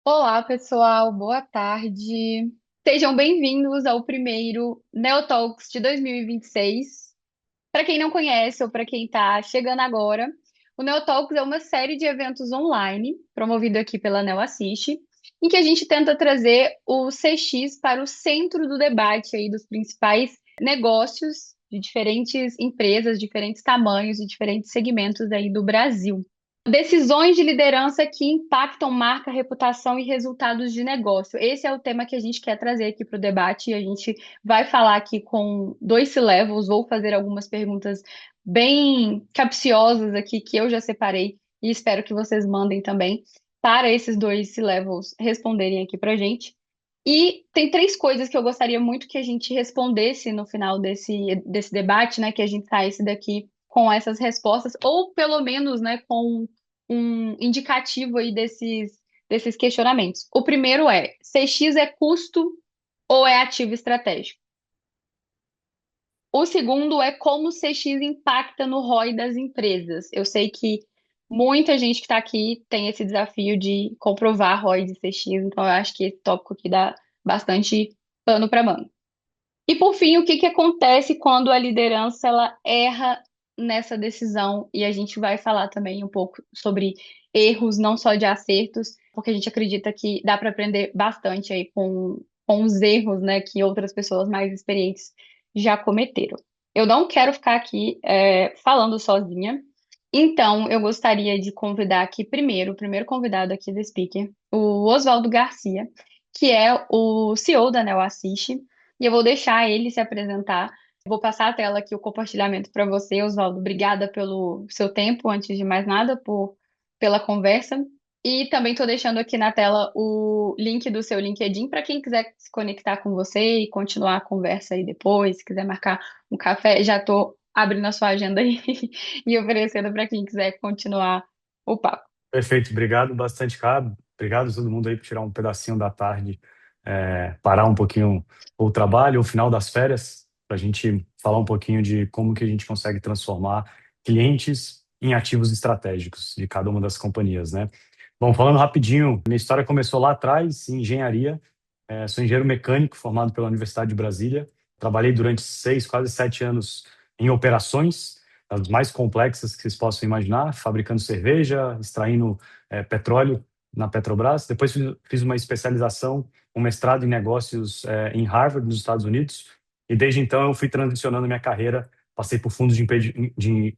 Olá, pessoal, boa tarde. Sejam bem-vindos ao primeiro Neotalks de 2026. Para quem não conhece ou para quem está chegando agora, o Neotalks é uma série de eventos online, promovido aqui pela NeoAssist, em que a gente tenta trazer o CX para o centro do debate aí dos principais negócios de diferentes empresas, diferentes tamanhos e diferentes segmentos aí do Brasil. Decisões de liderança que impactam marca, reputação e resultados de negócio. Esse é o tema que a gente quer trazer aqui para o debate e a gente vai falar aqui com dois C-levels. Vou fazer algumas perguntas bem capciosas aqui que eu já separei e espero que vocês mandem também para esses dois C-levels responderem aqui para a gente. E tem três coisas que eu gostaria muito que a gente respondesse no final desse debate, né? Que a gente saísse daqui com essas respostas, ou pelo menos, né, com um indicativo aí desses questionamentos. O primeiro é: CX é custo ou é ativo estratégico? O segundo é como o CX impacta no ROI das empresas. Eu sei que muita gente que está aqui tem esse desafio de comprovar ROI de CX, então eu acho que esse tópico aqui dá bastante pano para manga. E por fim, o que que acontece quando a liderança ela erra nessa decisão? E a gente vai falar também um pouco sobre erros, não só de acertos, porque a gente acredita que dá para aprender bastante aí com os erros, né, que outras pessoas mais experientes já cometeram. Eu não quero ficar aqui falando sozinha, então eu gostaria de convidar aqui primeiro, o primeiro convidado aqui do Speaker, o Oswaldo Garcia, que é o CEO da Neo Assist, e eu vou deixar ele se apresentar. Vou passar a tela aqui, o compartilhamento para você, Oswaldo. Obrigada pelo seu tempo, antes de mais nada, pela conversa. E também estou deixando aqui na tela o link do seu LinkedIn para quem quiser se conectar com você e continuar a conversa aí depois, se quiser marcar um café, já estou abrindo a sua agenda aí e oferecendo para quem quiser continuar o papo. Perfeito, obrigado bastante, Cabo. Obrigado a todo mundo aí por tirar um pedacinho da tarde, parar um pouquinho o trabalho, o final das férias, para a gente falar um pouquinho de como que a gente consegue transformar clientes em ativos estratégicos de cada uma das companhias, né? Bom, falando rapidinho, minha história começou lá atrás, em engenharia. Sou engenheiro mecânico formado pela Universidade de Brasília. Trabalhei durante 6, quase 7 anos em operações as mais complexas que vocês possam imaginar, fabricando cerveja, extraindo petróleo na Petrobras. Depois fiz uma especialização, um mestrado em negócios em Harvard, nos Estados Unidos. E desde então eu fui transicionando minha carreira. Passei por fundos de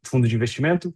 fundo de investimento,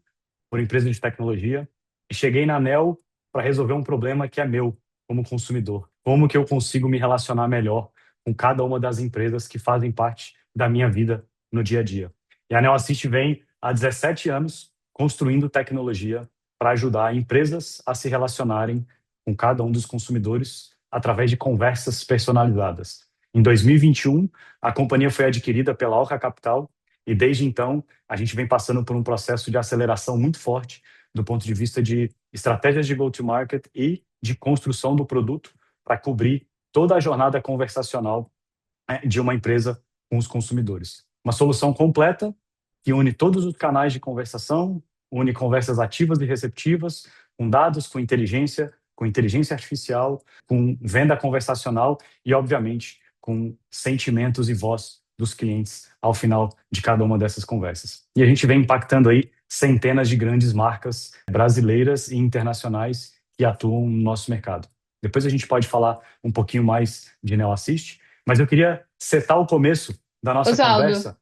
por empresas de tecnologia e cheguei na Anel para resolver um problema que é meu como consumidor. Como que eu consigo me relacionar melhor com cada uma das empresas que fazem parte da minha vida no dia a dia. E a Anel Assist vem há 17 anos construindo tecnologia para ajudar empresas a se relacionarem com cada um dos consumidores através de conversas personalizadas. Em 2021, a companhia foi adquirida pela Orca Capital e desde então a gente vem passando por um processo de aceleração muito forte do ponto de vista de estratégias de go-to-market e de construção do produto para cobrir toda a jornada conversacional de uma empresa com os consumidores. Uma solução completa que une todos os canais de conversação, une conversas ativas e receptivas, com dados, com inteligência artificial, com venda conversacional e, obviamente, com sentimentos e voz dos clientes ao final de cada uma dessas conversas. E a gente vem impactando aí centenas de grandes marcas brasileiras e internacionais que atuam no nosso mercado. Depois a gente pode falar um pouquinho mais de NeoAssist, mas eu queria setar o começo da nossa Oswaldo, conversa.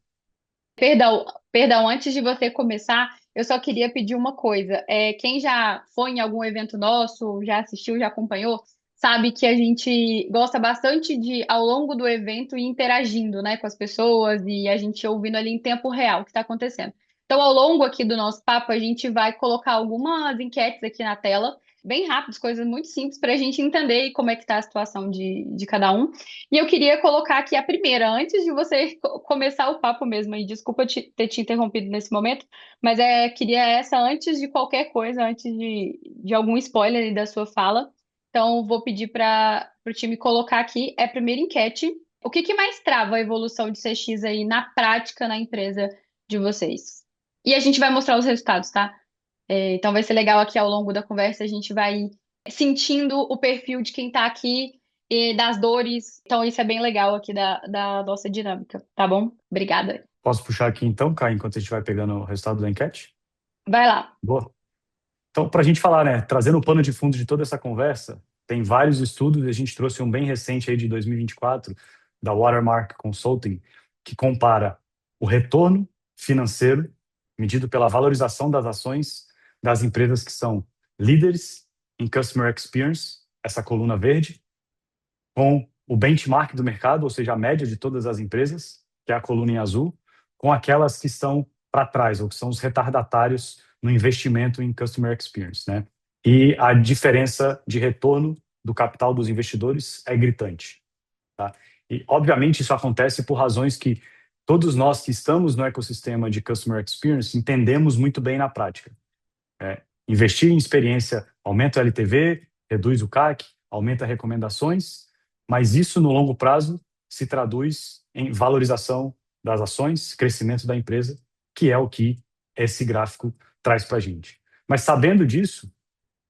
perdão, antes de você começar, eu só queria pedir uma coisa. Quem já foi em algum evento nosso, já assistiu, já acompanhou, sabe que a gente gosta bastante de, ao longo do evento, ir interagindo, né, com as pessoas e a gente ouvindo ali em tempo real o que está acontecendo. Então, ao longo aqui do nosso papo, a gente vai colocar algumas enquetes aqui na tela, bem rápidas, coisas muito simples, para a gente entender como é que está a situação de cada um. E eu queria colocar aqui a primeira, antes de você começar o papo mesmo, e desculpa ter te interrompido nesse momento, mas queria essa antes de qualquer coisa, antes de algum spoiler aí da sua fala. Então, vou pedir para o time colocar aqui, é a primeira enquete. O que que mais trava a evolução de CX aí na prática na empresa de vocês? E a gente vai mostrar os resultados, tá? Então vai ser legal aqui ao longo da conversa, a gente vai sentindo o perfil de quem tá aqui e das dores. Então, isso é bem legal aqui da nossa dinâmica, tá bom? Obrigada. Posso puxar aqui então, Kai, enquanto a gente vai pegando o resultado da enquete? Vai lá. Boa. Então, para a gente falar, né, trazendo o pano de fundo de toda essa conversa, tem vários estudos, e a gente trouxe um bem recente aí de 2024, da Watermark Consulting, que compara o retorno financeiro, medido pela valorização das ações das empresas que são líderes em Customer Experience, essa coluna verde, com o benchmark do mercado, ou seja, a média de todas as empresas, que é a coluna em azul, com aquelas que estão para trás, ou que são os retardatários no investimento em Customer Experience, né? E a diferença de retorno do capital dos investidores é gritante, tá? E, obviamente, isso acontece por razões que todos nós que estamos no ecossistema de Customer Experience entendemos muito bem na prática. Investir em experiência aumenta o LTV, reduz o CAC, aumenta recomendações, mas isso no longo prazo se traduz em valorização das ações, crescimento da empresa, que é o que esse gráfico traz para a gente. Mas sabendo disso,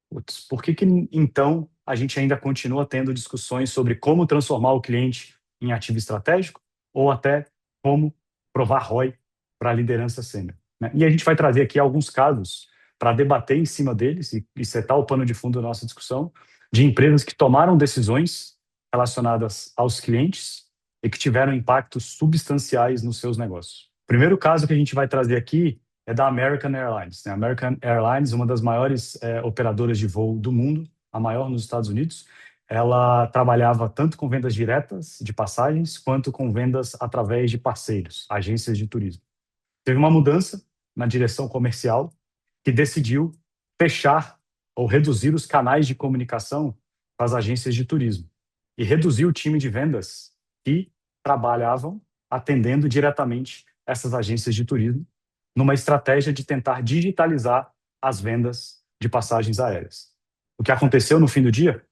putz, por que então a gente ainda continua tendo discussões sobre como transformar o cliente em ativo estratégico ou até como provar ROI para a liderança sênior, né? E a gente vai trazer aqui alguns casos para debater em cima deles e setar o pano de fundo da nossa discussão de empresas que tomaram decisões relacionadas aos clientes e que tiveram impactos substanciais nos seus negócios. O primeiro caso que a gente vai trazer aqui é da American Airlines, né? American Airlines, uma das maiores operadoras de voo do mundo, a maior nos Estados Unidos. Ela trabalhava tanto com vendas diretas de passagens, quanto com vendas através de parceiros, agências de turismo. Teve uma mudança na direção comercial que decidiu fechar ou reduzir os canais de comunicação com as agências de turismo e reduzir o time de vendas que trabalhavam atendendo diretamente essas agências de turismo numa estratégia de tentar digitalizar as vendas de passagens aéreas. O que aconteceu no fim do dia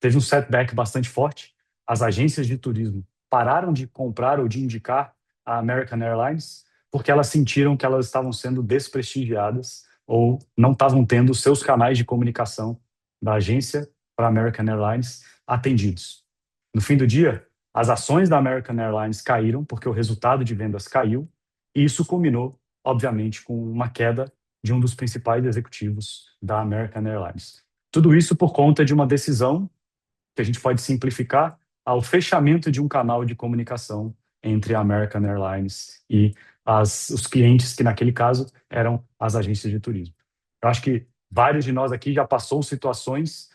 teve um setback bastante forte. As agências de turismo pararam de comprar ou de indicar a American Airlines porque elas sentiram que elas estavam sendo desprestigiadas ou não estavam tendo seus canais de comunicação da agência para a American Airlines atendidos. No fim do dia, as ações da American Airlines caíram porque o resultado de vendas caiu e isso culminou, obviamente, com uma queda de um dos principais executivos da American Airlines. Tudo isso por conta de uma decisão que a gente pode simplificar ao fechamento de um canal de comunicação entre a American Airlines e os clientes, que naquele caso eram as agências de turismo. Eu acho que vários de nós aqui já passou situações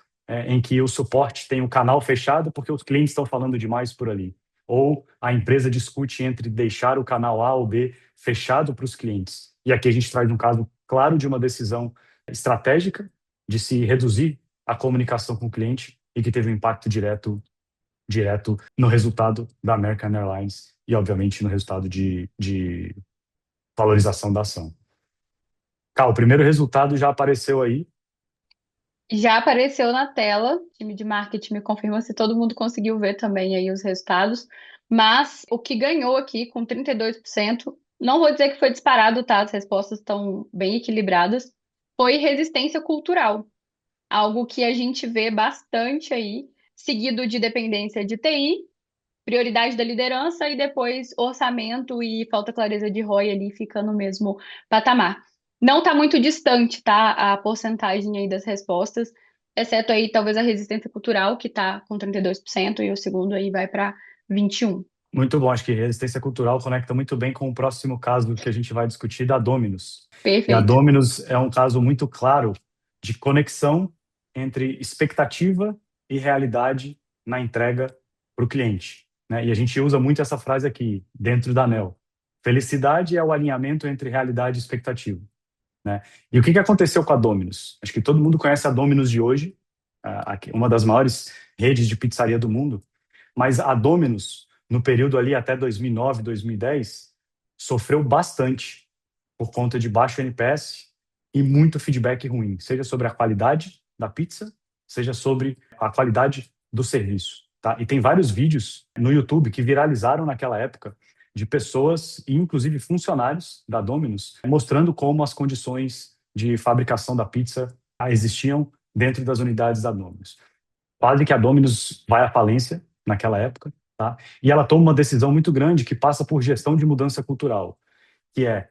em que o suporte tem um canal fechado porque os clientes estão falando demais por ali. Ou a empresa discute entre deixar o canal A ou B fechado para os clientes. E aqui a gente traz um caso claro de uma decisão estratégica de se reduzir a comunicação com o cliente e que teve um impacto direto no resultado da American Airlines e, obviamente, no resultado de valorização da ação. Cá, o primeiro resultado já apareceu aí. Já apareceu na tela, o time de marketing me confirma se todo mundo conseguiu ver também aí os resultados, mas o que ganhou aqui com 32%, não vou dizer que foi disparado, tá? As respostas estão bem equilibradas, foi resistência cultural, algo que a gente vê bastante aí, seguido de dependência de TI, prioridade da liderança e depois orçamento e falta clareza de ROI ali fica no mesmo patamar. Não está muito distante, tá? A porcentagem aí das respostas, exceto aí talvez a resistência cultural, que está com 32%, e o segundo aí vai para 21%. Muito bom, acho que resistência cultural conecta muito bem com o próximo caso que a gente vai discutir, da Domino's. E a Perfeito. Domino's é um caso muito claro de conexão entre expectativa e realidade na entrega para o cliente, né? E a gente usa muito essa frase aqui, dentro da ANEL. Felicidade é o alinhamento entre realidade e expectativa, né? E o que aconteceu com a Domino's? Acho que todo mundo conhece a Domino's de hoje, uma das maiores redes de pizzaria do mundo, mas a Domino's, no período ali até 2009, 2010, sofreu bastante por conta de baixo NPS e muito feedback ruim, seja sobre a qualidade da pizza, seja sobre a qualidade do serviço, tá? E tem vários vídeos no YouTube que viralizaram naquela época de pessoas, inclusive funcionários da Domino's, mostrando como as condições de fabricação da pizza existiam dentro das unidades da Domino's. Quase que a Domino's vai à falência naquela época, tá? E ela toma uma decisão muito grande que passa por gestão de mudança cultural, que é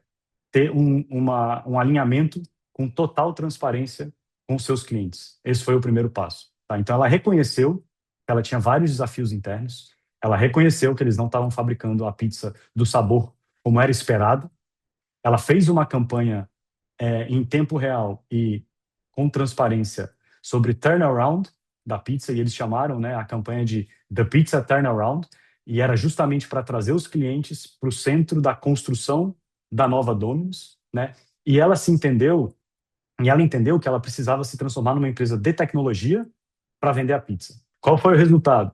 ter um alinhamento com total transparência com seus clientes. Esse foi o primeiro passo, tá? Então, ela reconheceu que ela tinha vários desafios internos, ela reconheceu que eles não estavam fabricando a pizza do sabor como era esperado, ela fez uma campanha em tempo real e com transparência sobre turnaround da pizza, e eles chamaram, né, a campanha de The Pizza Turnaround, e era justamente para trazer os clientes para o centro da construção da nova Domino's, né? E ela entendeu que ela precisava se transformar numa empresa de tecnologia para vender a pizza. Qual foi o resultado?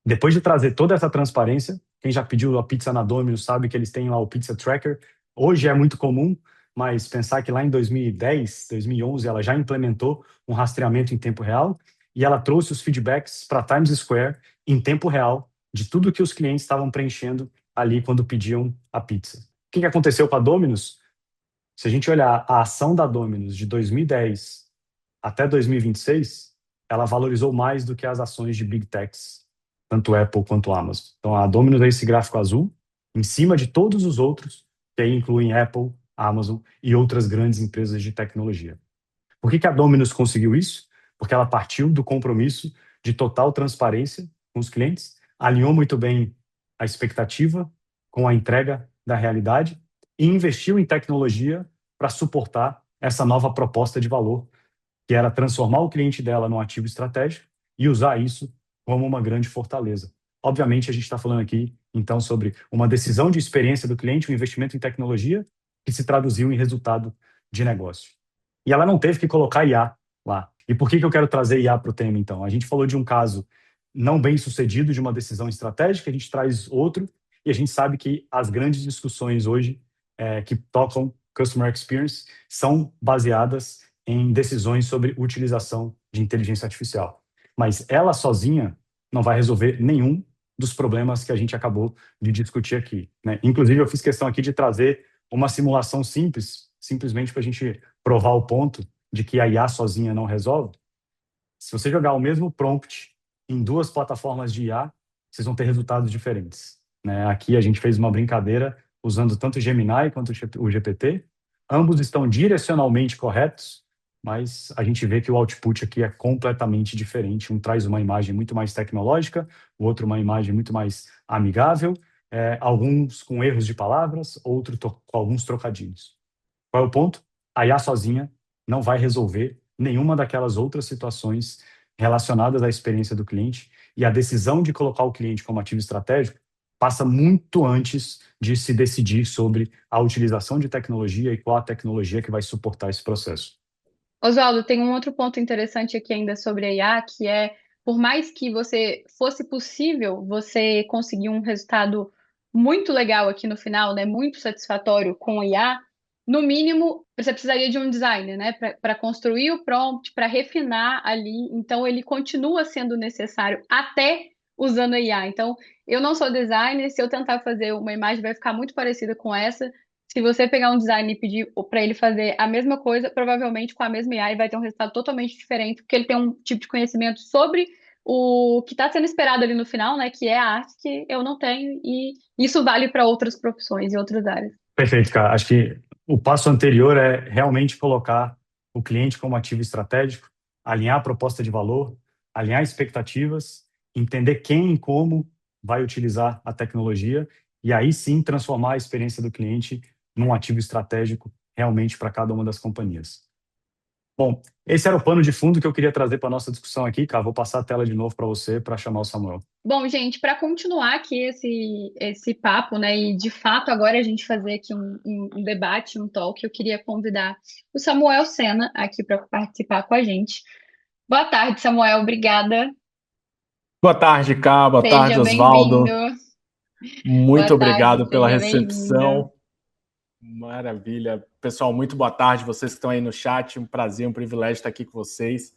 Depois de trazer toda essa transparência, quem já pediu a pizza na Domino's sabe que eles têm lá o Pizza Tracker. Hoje é muito comum, mas pensar que lá em 2010, 2011, ela já implementou um rastreamento em tempo real e ela trouxe os feedbacks para Times Square em tempo real de tudo que os clientes estavam preenchendo ali quando pediam a pizza. O que aconteceu com a Domino's? Se a gente olhar a ação da Domino's de 2010 até 2026, ela valorizou mais do que as ações de Big Techs, tanto Apple quanto Amazon. Então, a Domino's é esse gráfico azul, em cima de todos os outros, que aí incluem Apple, Amazon e outras grandes empresas de tecnologia. Por que a Domino's conseguiu isso? Porque ela partiu do compromisso de total transparência com os clientes, alinhou muito bem a expectativa com a entrega da realidade e investiu em tecnologia para suportar essa nova proposta de valor, que era transformar o cliente dela num ativo estratégico e usar isso como uma grande fortaleza. Obviamente, a gente está falando aqui, então, sobre uma decisão de experiência do cliente, um investimento em tecnologia, que se traduziu em resultado de negócio. E ela não teve que colocar IA lá. E por que eu quero trazer IA para o tema, então? A gente falou de um caso não bem sucedido de uma decisão estratégica, a gente traz outro, e a gente sabe que as grandes discussões hoje que tocam Customer Experience são baseadas em decisões sobre utilização de inteligência artificial. Mas ela sozinha não vai resolver nenhum dos problemas que a gente acabou de discutir aqui, né? Inclusive, eu fiz questão aqui de trazer uma simulação simples, simplesmente para a gente provar o ponto de que a IA sozinha não resolve. Se você jogar o mesmo prompt em duas plataformas de IA, vocês vão ter resultados diferentes, né? Aqui a gente fez uma brincadeira usando tanto o Gemini quanto o GPT. Ambos estão direcionalmente corretos, mas a gente vê que o output aqui é completamente diferente. Um traz uma imagem muito mais tecnológica, o outro uma imagem muito mais amigável, alguns com erros de palavras, outros com alguns trocadilhos. Qual é o ponto? A IA sozinha não vai resolver nenhuma daquelas outras situações relacionadas à experiência do cliente, e a decisão de colocar o cliente como ativo estratégico passa muito antes de se decidir sobre a utilização de tecnologia e qual a tecnologia que vai suportar esse processo. Oswaldo, tem um outro ponto interessante aqui ainda sobre a IA, que é, por mais que você fosse possível você conseguir um resultado muito legal aqui no final, né, muito satisfatório com a IA, no mínimo você precisaria de um designer, né, para construir o prompt, para refinar ali. Então ele continua sendo necessário até usando a IA. Então eu não sou designer, se eu tentar fazer uma imagem vai ficar muito parecida com essa. Se você pegar um design e pedir para ele fazer a mesma coisa, provavelmente com a mesma AI vai ter um resultado totalmente diferente, porque ele tem um tipo de conhecimento sobre o que está sendo esperado ali no final, né? Que é a arte que eu não tenho, e isso vale para outras profissões e outras áreas. Perfeito, cara. Acho que o passo anterior é realmente colocar o cliente como ativo estratégico, alinhar a proposta de valor, alinhar expectativas, entender quem e como vai utilizar a tecnologia e aí sim transformar a experiência do cliente num ativo estratégico realmente para cada uma das companhias. Bom, esse era o pano de fundo que eu queria trazer para a nossa discussão aqui, cara. Vou passar a tela de novo para você para chamar o Samuel. Bom, gente, para continuar aqui esse papo, né, e de fato agora a gente fazer aqui um debate, um talk, eu queria convidar o Samuel Sena aqui para participar com a gente. Boa tarde, Samuel, obrigada. Boa tarde, Cá. Boa tarde, Seja bem-vindo. Osvaldo. Boa Muito tarde, obrigado pela seja bem-vindo. recepção. Maravilha. Pessoal, muito boa tarde. Vocês que estão aí no chat, um prazer, um privilégio estar aqui com vocês,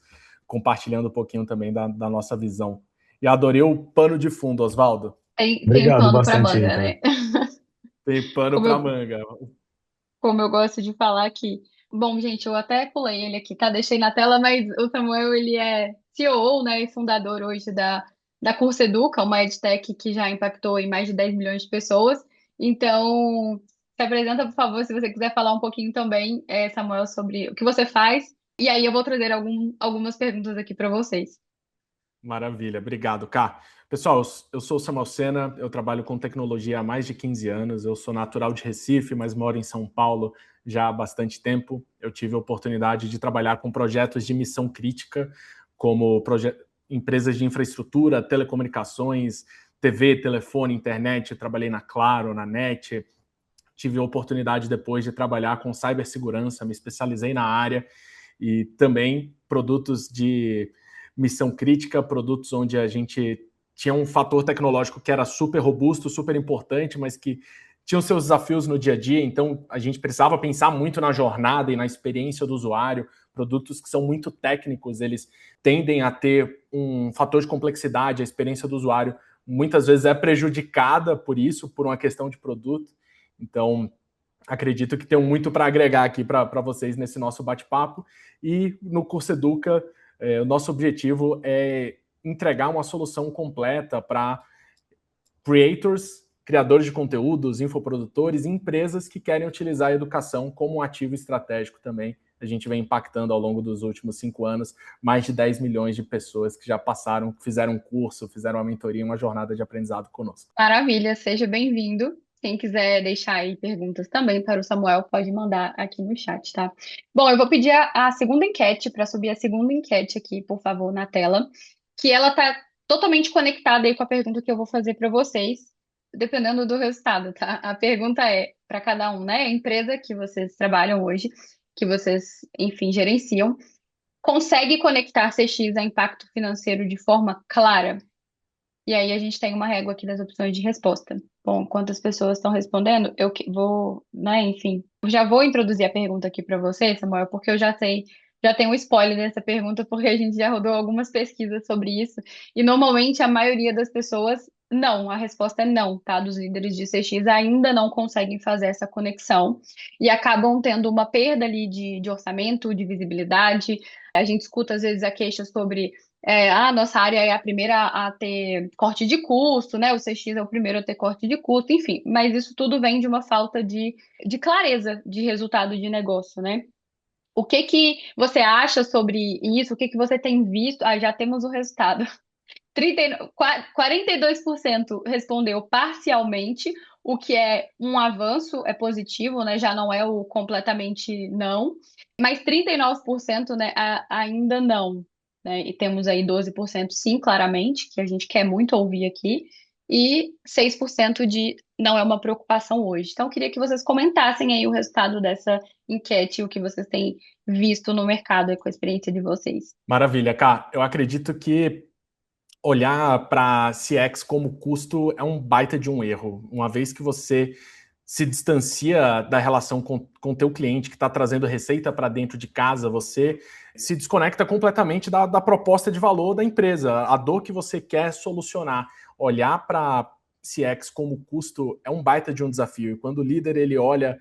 compartilhando um pouquinho também da nossa visão. E adorei o pano de fundo, Osvaldo. Tem Obrigado pano para bastante aí, manga, cara. né? Tem pano Como para eu, manga. como eu gosto de falar aqui. Bom, gente, eu até pulei ele aqui, tá? Deixei na tela, mas o Samuel, ele é CEO, né, e fundador hoje da Curso Educa, uma edtech que já impactou em mais de 10 milhões de pessoas. Então, se apresenta, por favor, se você quiser falar um pouquinho também, Samuel, sobre o que você faz. E aí eu vou trazer algumas perguntas aqui para vocês. Maravilha, obrigado, Cá. Pessoal, eu sou o Samuel Sena, eu trabalho com tecnologia há mais de 15 anos, eu sou natural de Recife, mas moro em São Paulo já há bastante tempo. Eu tive a oportunidade de trabalhar com projetos de missão crítica, como empresas de infraestrutura, telecomunicações, TV, telefone, internet. Eu trabalhei na Claro, na NET, tive a oportunidade depois de trabalhar com cibersegurança, me especializei na área e também produtos de missão crítica, produtos onde a gente tinha um fator tecnológico que era super robusto, super importante, mas que tinha os seus desafios no dia a dia, então a gente precisava pensar muito na jornada e na experiência do usuário. Produtos que são muito técnicos, eles tendem a ter um fator de complexidade, a experiência do usuário muitas vezes é prejudicada por isso, por uma questão de produto. Então, acredito que tenho muito para agregar aqui para vocês nesse nosso bate-papo. E no Curso Educa, o nosso objetivo é entregar uma solução completa para creators, criadores de conteúdos, infoprodutores e empresas que querem utilizar a educação como um ativo estratégico também. A gente vem impactando ao longo dos últimos 5 anos mais de 10 milhões de pessoas que já passaram, fizeram um curso, fizeram uma mentoria, uma jornada de aprendizado conosco. Maravilha, seja bem-vindo. Quem quiser deixar aí perguntas também para o Samuel, pode mandar aqui no chat, tá? Bom, eu vou pedir a segunda enquete, para subir a segunda enquete aqui, por favor, na tela, que ela tá totalmente conectada aí com a pergunta que eu vou fazer para vocês, dependendo do resultado, tá? A pergunta é para cada um, né? A empresa que vocês trabalham hoje, que vocês, enfim, gerenciam, consegue conectar CX a impacto financeiro de forma clara? E aí a gente tem uma régua aqui das opções de resposta. Bom, quantas pessoas estão respondendo? Vou, né, enfim, eu já vou introduzir a pergunta aqui para você, Samuel, porque eu já sei, já tenho um spoiler dessa pergunta, porque a gente já rodou algumas pesquisas sobre isso, e normalmente a maioria das pessoas, não, a resposta é não, tá? Dos líderes de CX ainda não conseguem fazer essa conexão e acabam tendo uma perda ali de orçamento, de visibilidade. A gente escuta às vezes a queixa sobre a nossa área é a primeira a ter corte de custo, né? O CX é o primeiro a ter corte de custo, enfim. Mas isso tudo vem de uma falta de clareza de resultado de negócio, né? O que que você acha sobre isso? O que que você tem visto? Ah, já temos o resultado. 42% respondeu parcialmente, o que é um avanço, é positivo, né? Já não é o completamente não, mas 39%, né, ainda não, né? E temos aí 12% sim, claramente, que a gente quer muito ouvir aqui, e 6% de não é uma preocupação hoje. Então, eu queria que vocês comentassem aí o resultado dessa enquete, o que vocês têm visto no mercado aí com a experiência de vocês. Maravilha, Cá. Eu acredito que olhar para CX como custo é um baita de um erro. Uma vez que você se distancia da relação com o teu cliente que está trazendo receita para dentro de casa, você se desconecta completamente da proposta de valor da empresa, a dor que você quer solucionar. Olhar para CX como custo é um baita de um desafio. E quando o líder ele olha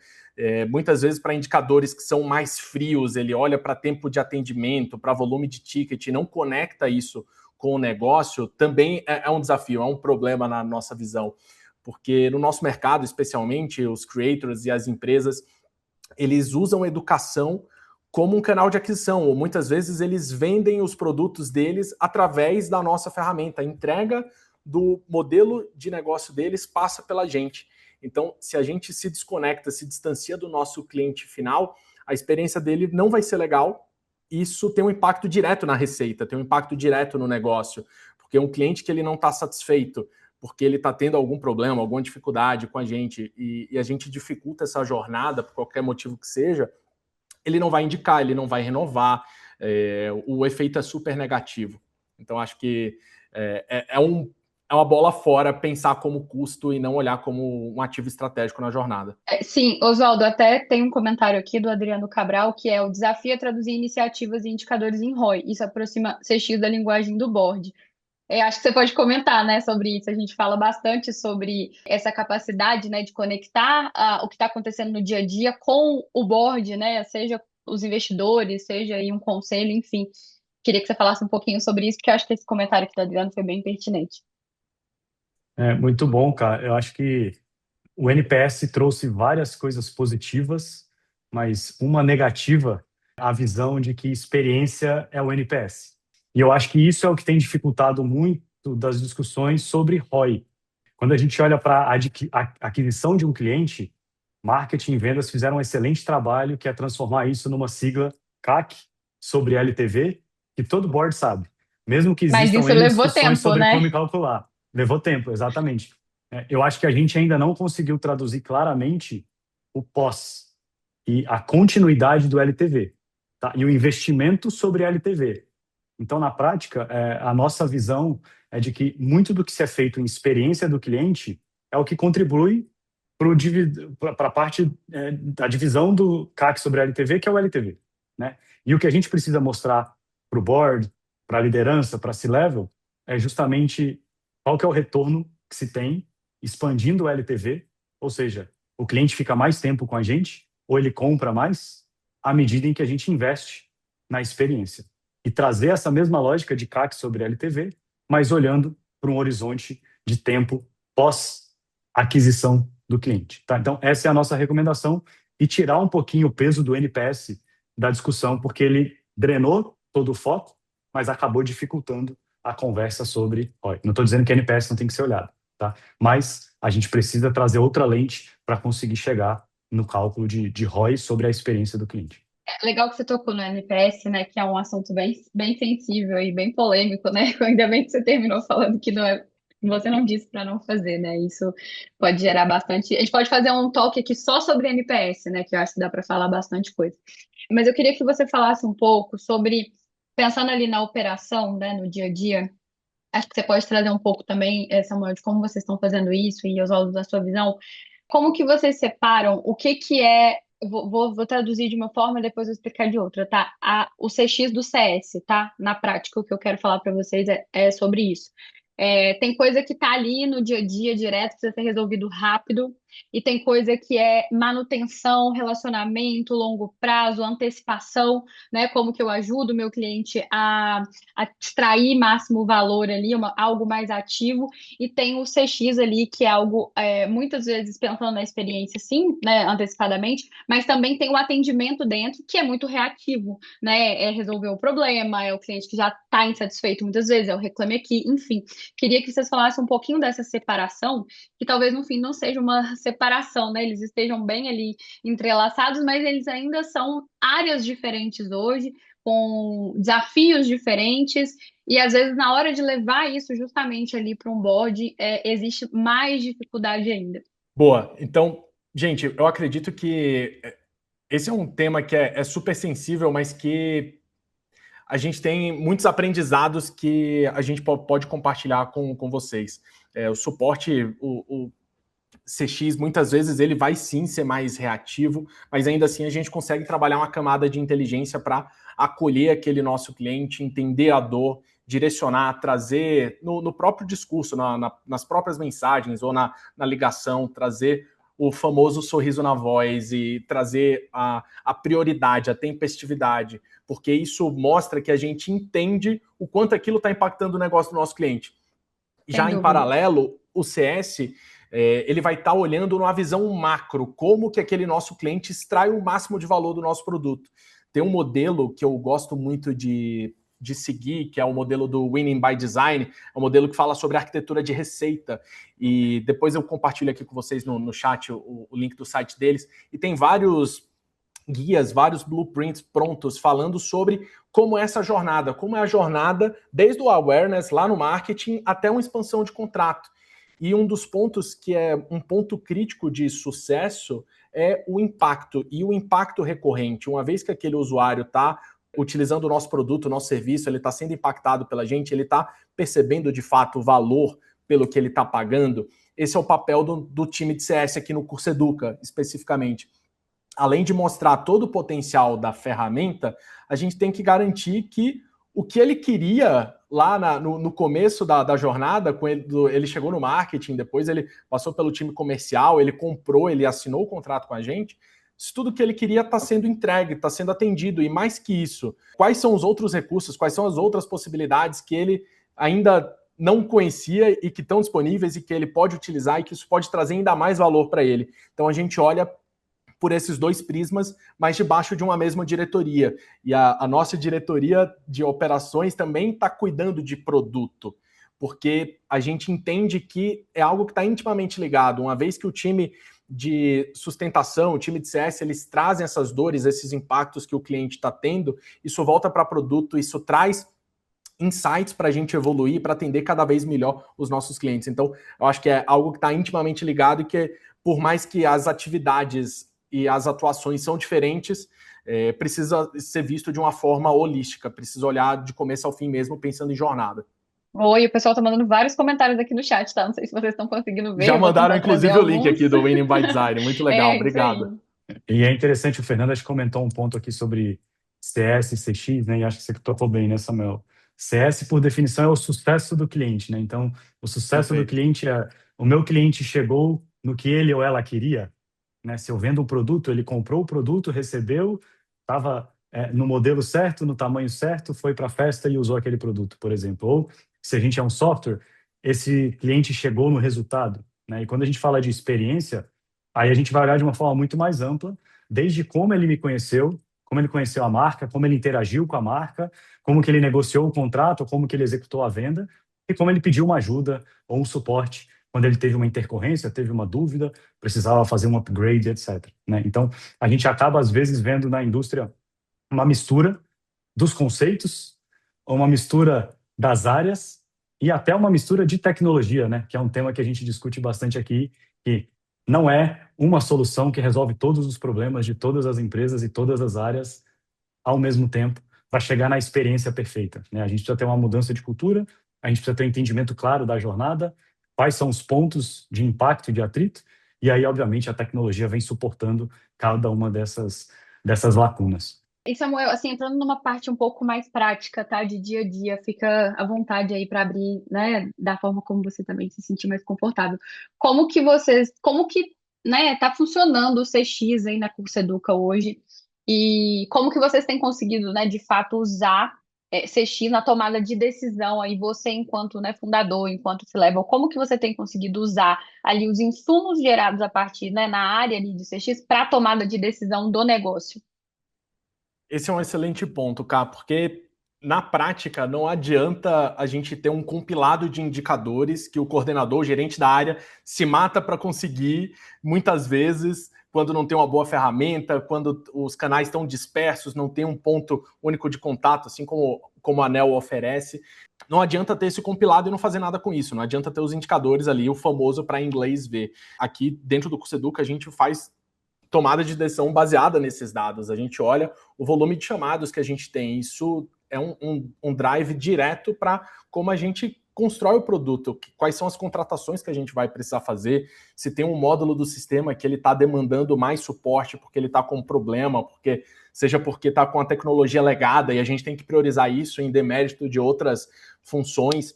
muitas vezes para indicadores que são mais frios, ele olha para tempo de atendimento, para volume de ticket, e não conecta isso com o negócio, também é um desafio, é um problema na nossa visão. Porque no nosso mercado, especialmente, os creators e as empresas, eles usam a educação como um canal de aquisição, ou muitas vezes eles vendem os produtos deles através da nossa ferramenta. A entrega do modelo de negócio deles passa pela gente. Então, se a gente se desconecta, se distancia do nosso cliente final, a experiência dele não vai ser legal. Isso tem um impacto direto na receita, tem um impacto direto no negócio, porque um cliente que ele não está satisfeito, porque ele está tendo algum problema, alguma dificuldade com a gente, e a gente dificulta essa jornada, por qualquer motivo que seja, ele não vai indicar, ele não vai renovar, o efeito é super negativo. Então, acho que é uma bola fora pensar como custo e não olhar como um ativo estratégico na jornada. Sim, Oswaldo, até tem um comentário aqui do Adriano Cabral, que é o desafio é traduzir iniciativas e indicadores em ROI. Isso aproxima CX da linguagem do board. Acho que você pode comentar, né, sobre isso. A gente fala bastante sobre essa capacidade, né, de conectar o que está acontecendo no dia a dia com o board, né, seja os investidores, seja aí um conselho, enfim. Queria que você falasse um pouquinho sobre isso, porque eu acho que esse comentário aqui da Adriana foi bem pertinente. É muito bom, cara. Eu acho que o NPS trouxe várias coisas positivas, mas uma negativa, a visão de que experiência é o NPS. E eu acho que isso é o que tem dificultado muito das discussões sobre ROI. Quando a gente olha para a aquisição de um cliente, marketing e vendas fizeram um excelente trabalho, que é transformar isso numa sigla CAC sobre LTV, que todo board sabe. Mesmo que Mas existam isso N levou discussões tempo, sobre né? como calcular. Levou tempo, exatamente. Eu acho que a gente ainda não conseguiu traduzir claramente o pós e a continuidade do LTV, tá? E o investimento sobre a LTV. Então, na prática, a nossa visão é de que muito do que se é feito em experiência do cliente é o que contribui para a parte da divisão do CAC sobre a LTV, que é o LTV, né? E o que a gente precisa mostrar para o board, para a liderança, para a C-level, é justamente qual que é o retorno que se tem expandindo o LTV, ou seja, o cliente fica mais tempo com a gente ou ele compra mais à medida em que a gente investe na experiência. E trazer essa mesma lógica de CAC sobre LTV, mas olhando para um horizonte de tempo pós-aquisição do cliente. Tá? Então, essa é a nossa recomendação e tirar um pouquinho o peso do NPS da discussão, porque ele drenou todo o foco, mas acabou dificultando a conversa sobre ROI. Não estou dizendo que NPS não tem que ser olhado, tá? Mas a gente precisa trazer outra lente para conseguir chegar no cálculo de ROI sobre a experiência do cliente. É legal que você tocou no NPS, né? Que é um assunto bem sensível e bem polêmico, né? Ainda bem que você terminou falando que não é, você não disse para não fazer, né? Isso pode gerar bastante. A gente pode fazer um talk aqui só sobre NPS, né? Que eu acho que dá para falar bastante coisa. Mas eu queria que você falasse um pouco sobre, pensando ali na operação, né? No dia a dia. Acho que você pode trazer um pouco também, Samuel, de como vocês estão fazendo isso e Oswaldo, da sua visão. Como que vocês separam o que que é. Vou traduzir de uma forma e depois vou explicar de outra, tá? O CX do CS, tá? Na prática, o que eu quero falar para vocês é sobre isso. Tem coisa que tá ali no dia a dia direto, precisa ser resolvido rápido, e tem coisa que é manutenção, relacionamento, longo prazo, antecipação, né? Como que eu ajudo o meu cliente a extrair máximo valor ali, algo mais ativo, e tem o CX ali, que é algo, muitas vezes, pensando na experiência, sim, né, antecipadamente, mas também tem o atendimento dentro, que é muito reativo, né? É resolver o problema, é o cliente que já está insatisfeito muitas vezes, é o reclame aqui, enfim. Queria que vocês falassem um pouquinho dessa separação, que talvez no fim não seja uma separação, né? Eles estejam bem ali entrelaçados, mas eles ainda são áreas diferentes hoje, com desafios diferentes, e às vezes na hora de levar isso justamente ali para um board, existe mais dificuldade ainda. Boa. Então, gente, eu acredito que esse é um tema que é super sensível, mas que a gente tem muitos aprendizados que a gente pode compartilhar com vocês. O suporte, o CX, muitas vezes ele vai sim ser mais reativo, mas ainda assim a gente consegue trabalhar uma camada de inteligência para acolher aquele nosso cliente, entender a dor, direcionar, trazer no próprio discurso, nas próprias mensagens ou na ligação, trazer o famoso sorriso na voz e trazer a prioridade, a tempestividade, porque isso mostra que a gente entende o quanto aquilo está impactando o negócio do nosso cliente. Sem Já em dúvida. paralelo, o CS ele vai estar olhando numa visão macro, como que aquele nosso cliente extrai o máximo de valor do nosso produto. Tem um modelo que eu gosto muito de seguir, que é o modelo do Winning by Design, é um modelo que fala sobre arquitetura de receita, e depois eu compartilho aqui com vocês no chat o link do site deles, e tem vários guias, vários blueprints prontos falando sobre como é essa jornada, como é a jornada desde o awareness lá no marketing até uma expansão de contrato. E um dos pontos que é um ponto crítico de sucesso é o impacto, e o impacto recorrente. Uma vez que aquele usuário está utilizando o nosso produto, o nosso serviço, ele está sendo impactado pela gente, ele está percebendo de fato o valor pelo que ele está pagando, esse é o papel do time de CS aqui no Curso Educa, especificamente. Além de mostrar todo o potencial da ferramenta, a gente tem que garantir que o que ele queria lá no começo da jornada, com ele chegou no marketing, depois ele passou pelo time comercial, ele comprou, ele assinou o contrato com a gente, se tudo que ele queria está sendo entregue, está sendo atendido. E mais que isso, quais são os outros recursos, quais são as outras possibilidades que ele ainda não conhecia e que estão disponíveis e que ele pode utilizar e que isso pode trazer ainda mais valor para ele. Então a gente olha por esses dois prismas, mas debaixo de uma mesma diretoria. E a nossa diretoria de operações também está cuidando de produto, porque a gente entende que é algo que está intimamente ligado. Uma vez que o time de sustentação, o time de CS, eles trazem essas dores, esses impactos que o cliente está tendo, isso volta para produto, isso traz insights para a gente evoluir, para atender cada vez melhor os nossos clientes. Então, eu acho que é algo que está intimamente ligado e que, por mais que as atividades e as atuações são diferentes, precisa ser visto de uma forma holística, precisa olhar de começo ao fim mesmo, pensando em jornada. Oi, o pessoal tá mandando vários comentários aqui no chat, tá? Não sei se vocês estão conseguindo ver, Já eu vou mandaram, tentar trazer inclusive, o link alguns. aqui do Winning by Design. Muito legal, Isso obrigado. aí. E é interessante, o Fernando acho que comentou um ponto aqui sobre CS e CX, né? E acho que você tocou bem, né, Samuel? CS, por definição, é o sucesso do cliente, né? Então, o sucesso do Perfeito. cliente é o meu cliente chegou no que ele ou ela queria, né? Se eu vendo um produto, ele comprou o produto, recebeu, estava no modelo certo, no tamanho certo, foi para a festa e usou aquele produto, por exemplo. Ou, se a gente é um software, esse cliente chegou no resultado, né? E quando a gente fala de experiência, aí a gente vai olhar de uma forma muito mais ampla, desde como ele me conheceu, como ele conheceu a marca, como ele interagiu com a marca, como que ele negociou o contrato, como que ele executou a venda, e como ele pediu uma ajuda ou um suporte quando ele teve uma intercorrência, teve uma dúvida, precisava fazer um upgrade, etc., né? Então, a gente acaba, às vezes, vendo na indústria uma mistura dos conceitos, uma mistura das áreas e até uma mistura de tecnologia, né? Que é um tema que a gente discute bastante aqui, que não é uma solução que resolve todos os problemas de todas as empresas e todas as áreas ao mesmo tempo para chegar na experiência perfeita, né? A gente precisa ter uma mudança de cultura, a gente precisa ter um entendimento claro da jornada, quais são os pontos de impacto e de atrito, e aí, obviamente, a tecnologia vem suportando cada uma dessas lacunas. E Samuel, assim, entrando numa parte um pouco mais prática, tá? De dia a dia, fica à vontade aí para abrir, né? Da forma como você também se sentir mais confortável. Como que, né, tá funcionando o CX aí na Curso Educa hoje? E como que vocês têm conseguido, né, de fato, usar CX na tomada de decisão aí, você enquanto, né, fundador, enquanto C-Level, como que você tem conseguido usar ali os insumos gerados a partir, né, na área ali de CX para a tomada de decisão do negócio? Esse é um excelente ponto, Cá, porque na prática não adianta a gente ter um compilado de indicadores que o coordenador, o gerente da área, se mata para conseguir, muitas vezes, quando não tem uma boa ferramenta, quando os canais estão dispersos, não tem um ponto único de contato, assim como a ANEL oferece. Não adianta ter esse compilado e não fazer nada com isso, não adianta ter os indicadores ali, o famoso para inglês ver. Aqui, dentro do Curso Educa, a gente faz tomada de decisão baseada nesses dados. A gente olha o volume de chamados que a gente tem. Isso é um drive direto para como a gente constrói o produto, quais são as contratações que a gente vai precisar fazer, se tem um módulo do sistema que ele está demandando mais suporte porque ele está com um problema, seja porque está com a tecnologia legada e a gente tem que priorizar isso em demérito de outras funções.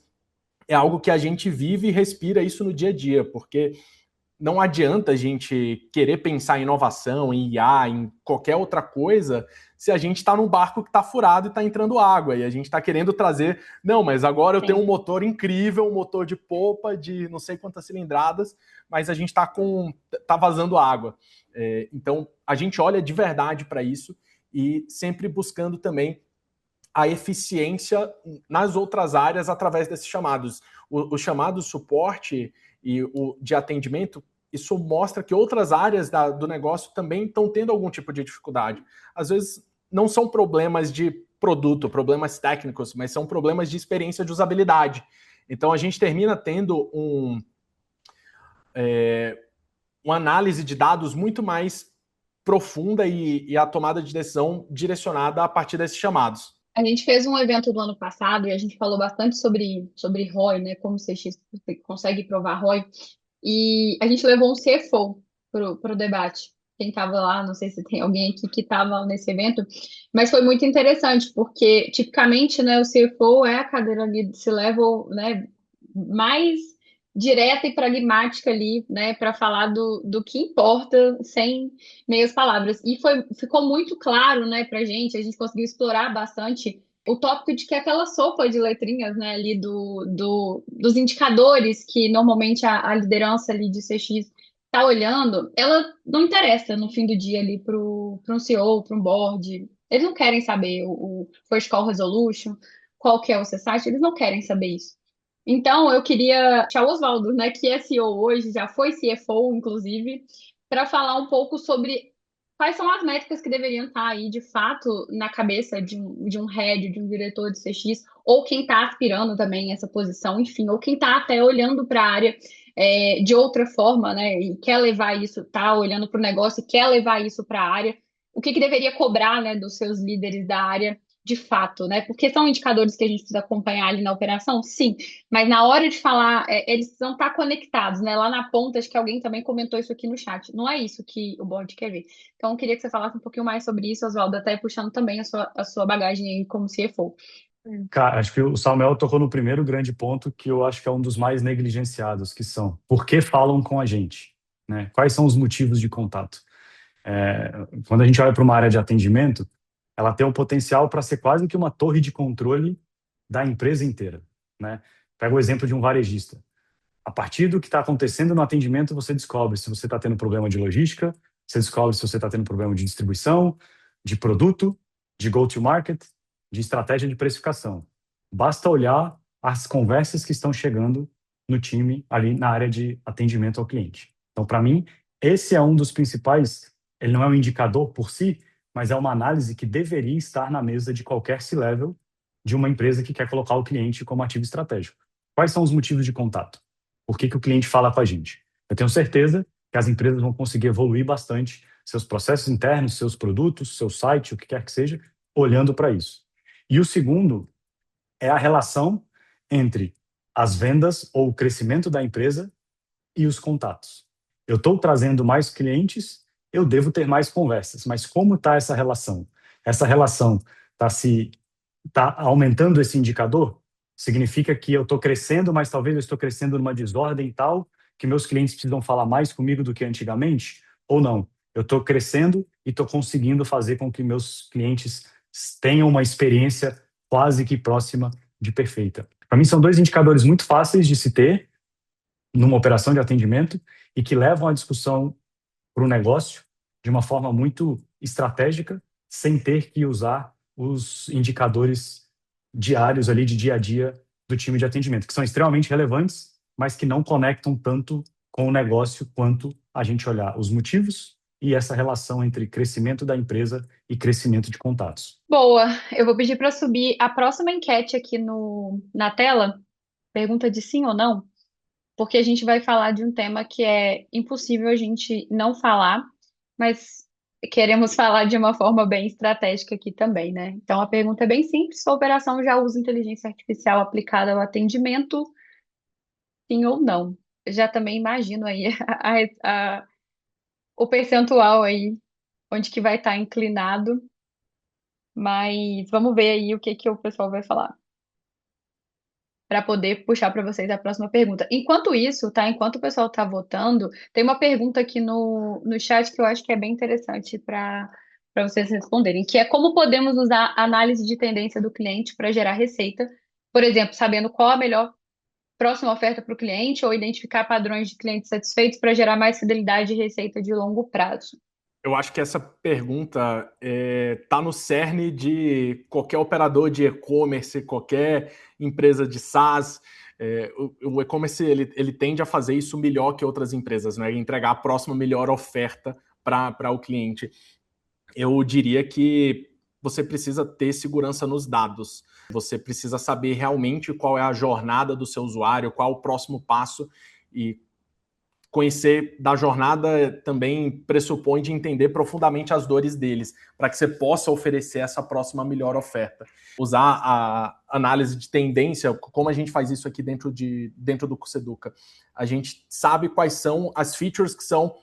É algo que a gente vive e respira isso no dia a dia, porque não adianta a gente querer pensar em inovação, em IA, em qualquer outra coisa, se a gente está num barco que está furado e está entrando água, e a gente está querendo trazer, não, mas agora eu tenho um motor incrível, um motor de polpa de não sei quantas cilindradas, mas a gente tá vazando água. Então, a gente olha de verdade para isso e sempre buscando também a eficiência nas outras áreas através desses chamados. O chamado suporte e o de atendimento, isso mostra que outras áreas do negócio também estão tendo algum tipo de dificuldade. Às vezes não são problemas de produto, problemas técnicos, mas são problemas de experiência de usabilidade. Então a gente termina tendo uma análise de dados muito mais profunda e a tomada de decisão direcionada a partir desses chamados. A gente fez um evento do ano passado e a gente falou bastante sobre ROI, né? Como você consegue provar ROI. E a gente levou um CFO para o debate. Quem estava lá, não sei se tem alguém aqui que estava nesse evento, mas foi muito interessante, porque tipicamente, né, o CFO é a cadeira ali de C-Level, né, mais direta e pragmática ali, né, para falar do que importa, sem meias palavras. E ficou muito claro, né, para a gente conseguiu explorar bastante o tópico de que aquela sopa de letrinhas, né, ali dos indicadores que normalmente a liderança ali de CX está olhando, ela não interessa no fim do dia ali para um CEO, para um board. Eles não querem saber o First Call Resolution, qual que é o CSAT, eles não querem saber isso. Então, eu queria achar o Oswaldo, né, que é CEO hoje, já foi CFO, inclusive, para falar um pouco sobre quais são as métricas que deveriam estar aí, de fato, na cabeça de um head, de um diretor de CX, ou quem está aspirando também essa posição, enfim, ou quem está até olhando para a área de outra forma, né, e quer levar isso, está olhando para o negócio e quer levar isso para a área, o que deveria cobrar, né, dos seus líderes da área, de fato, né, porque são indicadores que a gente precisa acompanhar ali na operação, sim, mas na hora de falar, eles precisam estar conectados, né, lá na ponta, acho que alguém também comentou isso aqui no chat, não é isso que o board quer ver. Então, eu queria que você falasse um pouquinho mais sobre isso, Oswaldo, até puxando também a sua bagagem aí como CFO. Cara, acho que o Samuel tocou no primeiro grande ponto que eu acho que é um dos mais negligenciados, que são por que falam com a gente, né? Quais são os motivos de contato? Quando a gente olha para uma área de atendimento, ela tem o potencial para ser quase que uma torre de controle da empresa inteira, né? Pega o exemplo de um varejista. A partir do que está acontecendo no atendimento, você descobre se você está tendo problema de logística, você descobre se você está tendo problema de distribuição, de produto, de go-to-market, de estratégia de precificação. Basta olhar as conversas que estão chegando no time ali na área de atendimento ao cliente. Então, para mim, esse é um dos principais, ele não é um indicador por si, mas é uma análise que deveria estar na mesa de qualquer C-level de uma empresa que quer colocar o cliente como ativo estratégico. Quais são os motivos de contato? Por que o cliente fala com a gente? Eu tenho certeza que as empresas vão conseguir evoluir bastante seus processos internos, seus produtos, seu site, o que quer que seja, olhando para isso. E o segundo é a relação entre as vendas ou o crescimento da empresa e os contatos. Eu estou trazendo mais clientes, eu devo ter mais conversas, mas como está essa relação? Essa relação está aumentando esse indicador? Significa que eu estou crescendo, mas talvez eu estou crescendo numa desordem tal que meus clientes precisam falar mais comigo do que antigamente? Ou não? Eu estou crescendo e estou conseguindo fazer com que meus clientes tenham uma experiência quase que próxima de perfeita. Para mim, são dois indicadores muito fáceis de se ter numa operação de atendimento e que levam a discussão para o negócio de uma forma muito estratégica, sem ter que usar os indicadores diários ali de dia a dia do time de atendimento, que são extremamente relevantes, mas que não conectam tanto com o negócio quanto a gente olhar os motivos e essa relação entre crescimento da empresa e crescimento de contatos. Boa, eu vou pedir para subir a próxima enquete aqui na tela, pergunta de sim ou não, porque a gente vai falar de um tema que é impossível a gente não falar, mas queremos falar de uma forma bem estratégica aqui também, né? Então a pergunta é bem simples: a operação já usa inteligência artificial aplicada ao atendimento, sim ou não? Eu já também imagino aí o percentual aí, onde que vai estar inclinado, mas vamos ver aí o que que o pessoal vai falar, para poder puxar para vocês a próxima pergunta. Enquanto isso, tá? Enquanto o pessoal está votando, tem uma pergunta aqui no chat que eu acho que é bem interessante para vocês responderem, que é como podemos usar a análise de tendência do cliente para gerar receita, por exemplo, sabendo qual a melhor próxima oferta para o cliente ou identificar padrões de clientes satisfeitos para gerar mais fidelidade e receita de longo prazo. Eu acho que essa pergunta está no cerne de qualquer operador de e-commerce, qualquer empresa de SaaS. O e-commerce ele tende a fazer isso melhor que outras empresas, né? Entregar a próxima melhor oferta para o cliente. Eu diria que você precisa ter segurança nos dados. Você precisa saber realmente qual é a jornada do seu usuário, qual o próximo passo, e conhecer da jornada também pressupõe de entender profundamente as dores deles, para que você possa oferecer essa próxima melhor oferta. Usar a análise de tendência, como a gente faz isso aqui dentro do Cuceduca. A gente sabe quais são as features que são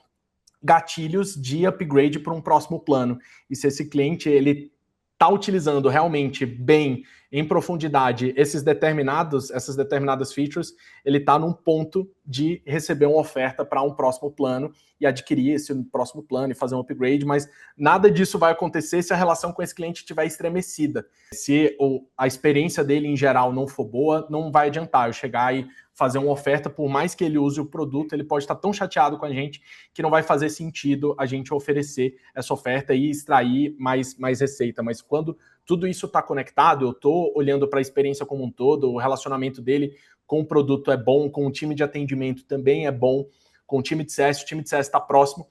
gatilhos de upgrade para um próximo plano. E se esse cliente ele está utilizando realmente bem em profundidade essas determinadas features, ele está num ponto de receber uma oferta para um próximo plano e adquirir esse próximo plano e fazer um upgrade, mas nada disso vai acontecer se a relação com esse cliente estiver estremecida. Se a experiência dele em geral não for boa, não vai adiantar eu chegar e fazer uma oferta, por mais que ele use o produto, ele pode estar tão chateado com a gente que não vai fazer sentido a gente oferecer essa oferta e extrair mais receita. Mas quando tudo isso está conectado, eu estou olhando para a experiência como um todo, o relacionamento dele com o produto é bom, com o time de atendimento também é bom, com o time de CS, o time de CS está próximo,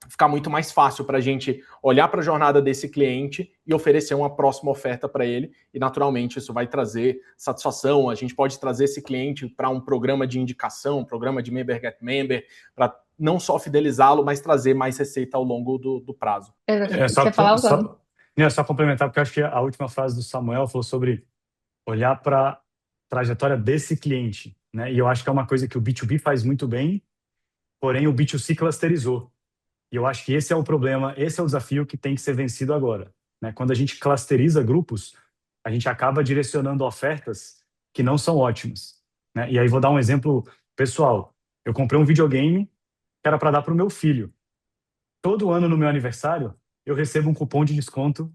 ficar muito mais fácil para a gente olhar para a jornada desse cliente e oferecer uma próxima oferta para ele, e naturalmente isso vai trazer satisfação. A gente pode trazer esse cliente para um programa de indicação, um programa de Member Get Member, para não só fidelizá-lo, mas trazer mais receita ao longo do prazo. Só complementar, porque eu acho que a última frase do Samuel falou sobre olhar para a trajetória desse cliente, né? E eu acho que é uma coisa que o B2B faz muito bem, porém o B2C clusterizou. E eu acho que esse é o problema, esse é o desafio que tem que ser vencido agora, né? Quando a gente clusteriza grupos, a gente acaba direcionando ofertas que não são ótimas, né? E aí vou dar um exemplo pessoal. Eu comprei um videogame que era para dar para o meu filho. Todo ano no meu aniversário, eu recebo um cupom de desconto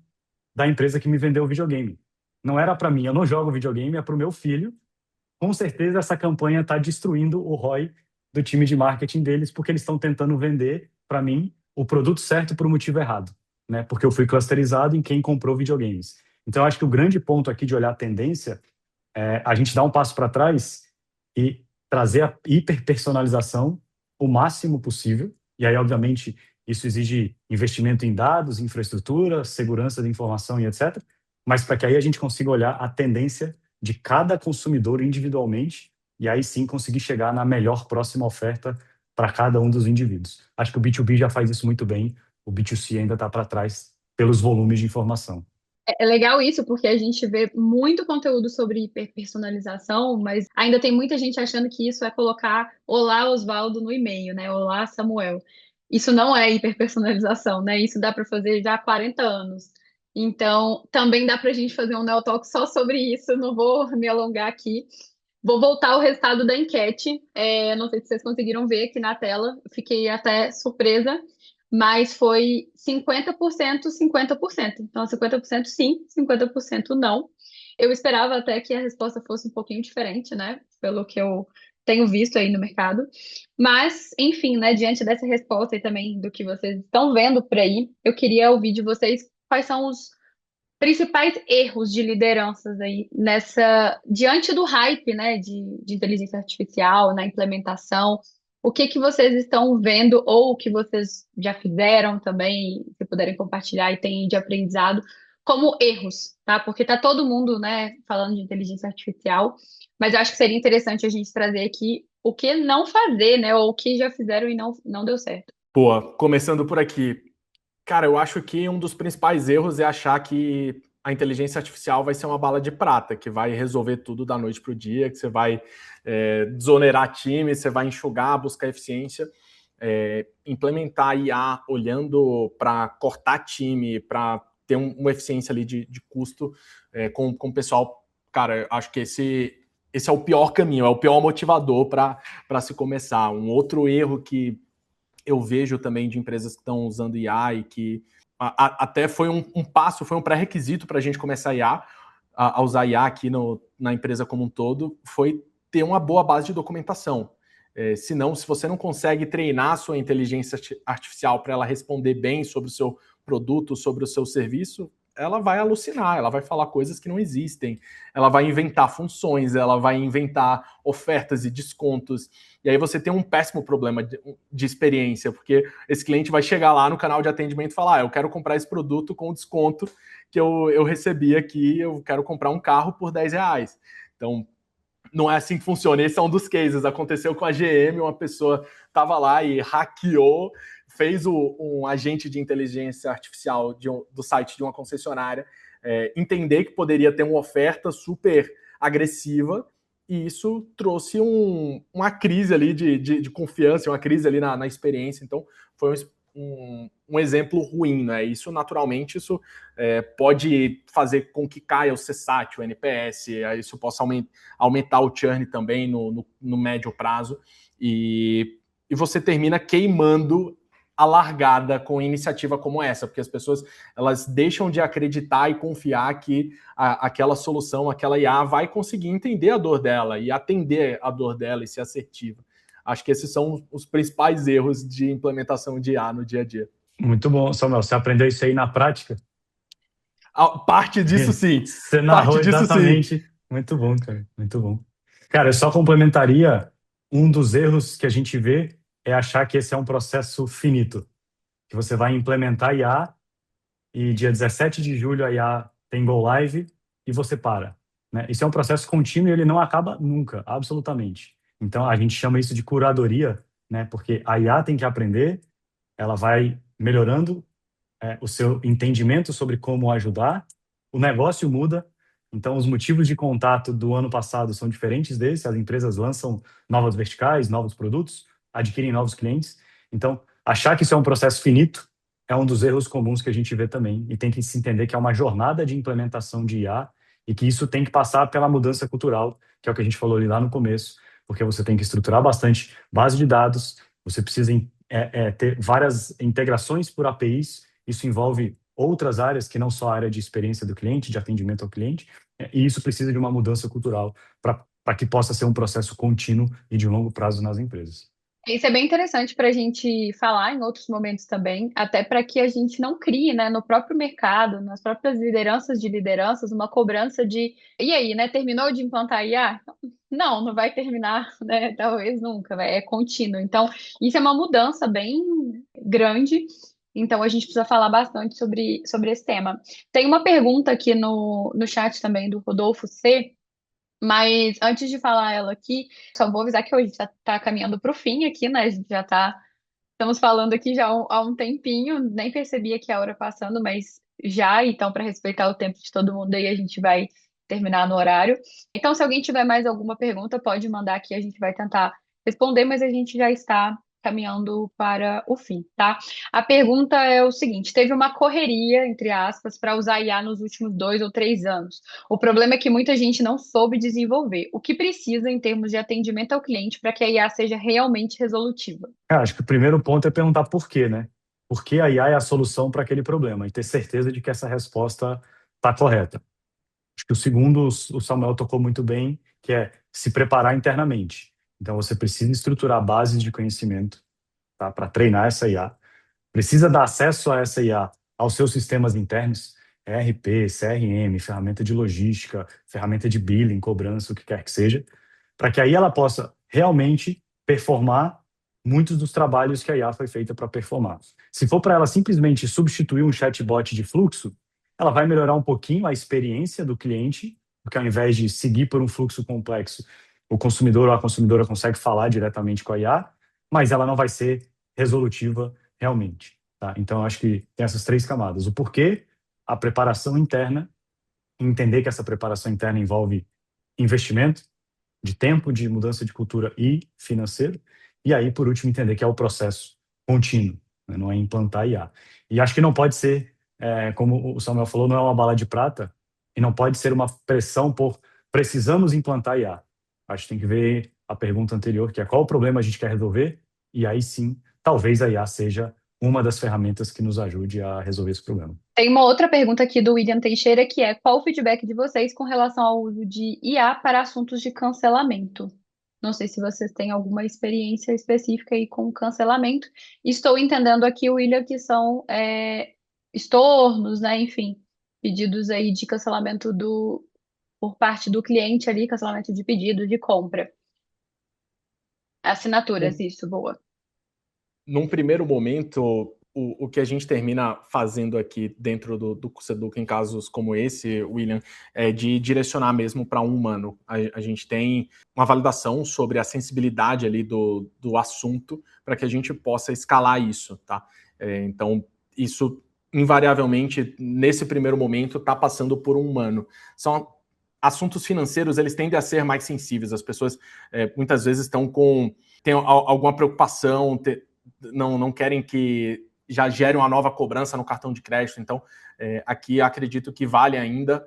da empresa que me vendeu o videogame. Não era para mim, eu não jogo videogame, é para o meu filho. Com certeza essa campanha está destruindo o ROI do time de marketing deles, porque eles estão tentando vender para mim o produto certo por um motivo errado, né? Porque eu fui clusterizado em quem comprou videogames. Então, eu acho que o grande ponto aqui de olhar a tendência é a gente dar um passo para trás e trazer a hiperpersonalização o máximo possível. E aí, obviamente, isso exige investimento em dados, infraestrutura, segurança de informação e etc. Mas para que aí a gente consiga olhar a tendência de cada consumidor individualmente e aí sim conseguir chegar na melhor próxima oferta para cada um dos indivíduos. Acho que o B2B já faz isso muito bem, o B2C ainda está para trás pelos volumes de informação. É legal isso, porque a gente vê muito conteúdo sobre hiperpersonalização, mas ainda tem muita gente achando que isso é colocar Olá, Osvaldo no e-mail, né? Olá, Samuel. Isso não é hiperpersonalização, né? Isso dá para fazer já há 40 anos. Então, também dá para a gente fazer um Neo Talk só sobre isso, não vou me alongar aqui. Vou voltar ao resultado da enquete. Não sei se vocês conseguiram ver aqui na tela, fiquei até surpresa, mas foi 50%, 50%. Então, 50% sim, 50% não. Eu esperava até que a resposta fosse um pouquinho diferente, né? Pelo que eu tenho visto aí no mercado. Mas, enfim, né? Diante dessa resposta e também do que vocês estão vendo por aí, eu queria ouvir de vocês quais são os principais erros de lideranças aí diante do hype, né, de inteligência artificial na implementação. O que que vocês estão vendo ou o que vocês já fizeram também, se puderem compartilhar e tem de aprendizado, como erros, tá? Porque tá todo mundo, né, falando de inteligência artificial, mas eu acho que seria interessante a gente trazer aqui o que não fazer, né, ou o que já fizeram e não deu certo. Boa, começando por aqui. Cara, eu acho que um dos principais erros é achar que a inteligência artificial vai ser uma bala de prata, que vai resolver tudo da noite para o dia, que você vai desonerar time, você vai enxugar, buscar eficiência. Implementar IA olhando para cortar time, para ter uma eficiência ali de custo com o pessoal. Cara, eu acho que esse é o pior caminho, é o pior motivador para se começar. Um outro erro que eu vejo também de empresas que estão usando IA e que até foi um passo, foi um pré-requisito para a gente começar a usar IA aqui na empresa como um todo, foi ter uma boa base de documentação. Senão, se você não consegue treinar a sua inteligência artificial para ela responder bem sobre o seu produto, sobre o seu serviço, ela vai alucinar, ela vai falar coisas que não existem, ela vai inventar funções, ela vai inventar ofertas e descontos, e aí você tem um péssimo problema de experiência, porque esse cliente vai chegar lá no canal de atendimento e falar, eu quero comprar esse produto com desconto que eu recebi aqui, eu quero comprar um carro por R$10. Então, não é assim que funciona. Esse é um dos cases. Aconteceu com a GM, uma pessoa estava lá e hackeou, fez um agente de inteligência artificial do site de uma concessionária entender que poderia ter uma oferta super agressiva, e isso trouxe uma crise ali de confiança, uma crise ali na experiência. Então, foi um exemplo ruim, né? Isso, naturalmente, pode fazer com que caia o CSAT, o NPS, isso possa aumentar o churn também no médio prazo, e você termina queimando a largada com iniciativa como essa, porque as pessoas elas deixam de acreditar e confiar que aquela solução, aquela IA vai conseguir entender a dor dela e atender a dor dela e ser assertiva. Acho que esses são os principais erros de implementação de IA no dia a dia. Muito bom, Samuel. Você aprendeu isso aí na prática? Parte disso, sim. Você narrou exatamente. Muito bom, cara. Muito bom. Cara, eu só complementaria, um dos erros que a gente vê é achar que esse é um processo finito, que você vai implementar IA e dia 17 de julho a IA tem go live e você para, né? Isso é um processo contínuo e ele não acaba nunca, absolutamente. Então a gente chama isso de curadoria, né? Porque a IA tem que aprender, ela vai melhorando o seu entendimento sobre como ajudar, o negócio muda, então os motivos de contato do ano passado são diferentes desse, as empresas lançam novas verticais, novos produtos, adquirem novos clientes, então achar que isso é um processo finito é um dos erros comuns que a gente vê também, e tem que se entender que é uma jornada de implementação de IA, e que isso tem que passar pela mudança cultural, que é o que a gente falou ali lá no começo, porque você tem que estruturar bastante base de dados, você precisa ter várias integrações por APIs, isso envolve outras áreas que não só a área de experiência do cliente, de atendimento ao cliente, e isso precisa de uma mudança cultural para que possa ser um processo contínuo e de longo prazo nas empresas. Isso é bem interessante para a gente falar em outros momentos também, até para que a gente não crie, né, no próprio mercado, nas próprias lideranças de lideranças, uma cobrança de, e aí, né, terminou de implantar IA? Não, não vai terminar, né, talvez nunca, é contínuo. Então, isso é uma mudança bem grande, então a gente precisa falar bastante sobre esse tema. Tem uma pergunta aqui no chat também do Rodolfo C., mas antes de falar ela aqui, só vou avisar que hoje já está caminhando para o fim aqui, né? A gente já estamos falando aqui já há um tempinho, nem percebi aqui a hora passando, mas já, então, para respeitar o tempo de todo mundo aí, a gente vai terminar no horário. Então, se alguém tiver mais alguma pergunta, pode mandar aqui, a gente vai tentar responder, mas a gente já está caminhando para o fim, tá? A pergunta é o seguinte: teve uma correria, entre aspas, para usar IA nos últimos 2 ou 3 anos. O problema é que muita gente não soube desenvolver. O que precisa em termos de atendimento ao cliente para que a IA seja realmente resolutiva? Acho que o primeiro ponto é perguntar por quê, né? Por que a IA é a solução para aquele problema e ter certeza de que essa resposta está correta. Acho que o segundo, o Samuel tocou muito bem, que é se preparar internamente. Então, você precisa estruturar bases de conhecimento, tá, para treinar essa IA. Precisa dar acesso a essa IA aos seus sistemas internos, ERP, CRM, ferramenta de logística, ferramenta de billing, cobrança, o que quer que seja, para que aí ela possa realmente performar muitos dos trabalhos que a IA foi feita para performar. Se for para ela simplesmente substituir um chatbot de fluxo, ela vai melhorar um pouquinho a experiência do cliente, porque ao invés de seguir por um fluxo complexo, o consumidor ou a consumidora consegue falar diretamente com a IA, mas ela não vai ser resolutiva realmente. Tá? Então, acho que tem essas 3 camadas. O porquê, a preparação interna, entender que essa preparação interna envolve investimento de tempo, de mudança de cultura e financeiro. E aí, por último, entender que é o processo contínuo, né? Não é implantar IA. E acho que não pode ser, como o Samuel falou, não é uma bala de prata e não pode ser uma pressão por precisamos implantar IA. Acho que tem que ver a pergunta anterior, que é qual o problema a gente quer resolver, e aí sim, talvez a IA seja uma das ferramentas que nos ajude a resolver esse problema. Tem uma outra pergunta aqui do William Teixeira, que é: qual o feedback de vocês com relação ao uso de IA para assuntos de cancelamento? Não sei se vocês têm alguma experiência específica aí com cancelamento. Estou entendendo aqui, William, que são estornos, né? Enfim, pedidos aí de cancelamento por parte do cliente ali, cancelamento de pedido de compra. Assinaturas, isso, boa. Num primeiro momento, o que a gente termina fazendo aqui dentro do Seduc, em casos como esse, William, é de direcionar mesmo para um humano. A gente tem uma validação sobre a sensibilidade ali do assunto para que a gente possa escalar isso, tá? Então, isso invariavelmente, nesse primeiro momento, está passando por um humano. São assuntos financeiros, eles tendem a ser mais sensíveis. As pessoas muitas vezes têm alguma preocupação, não querem que já gere uma nova cobrança no cartão de crédito. Então, aqui acredito que vale ainda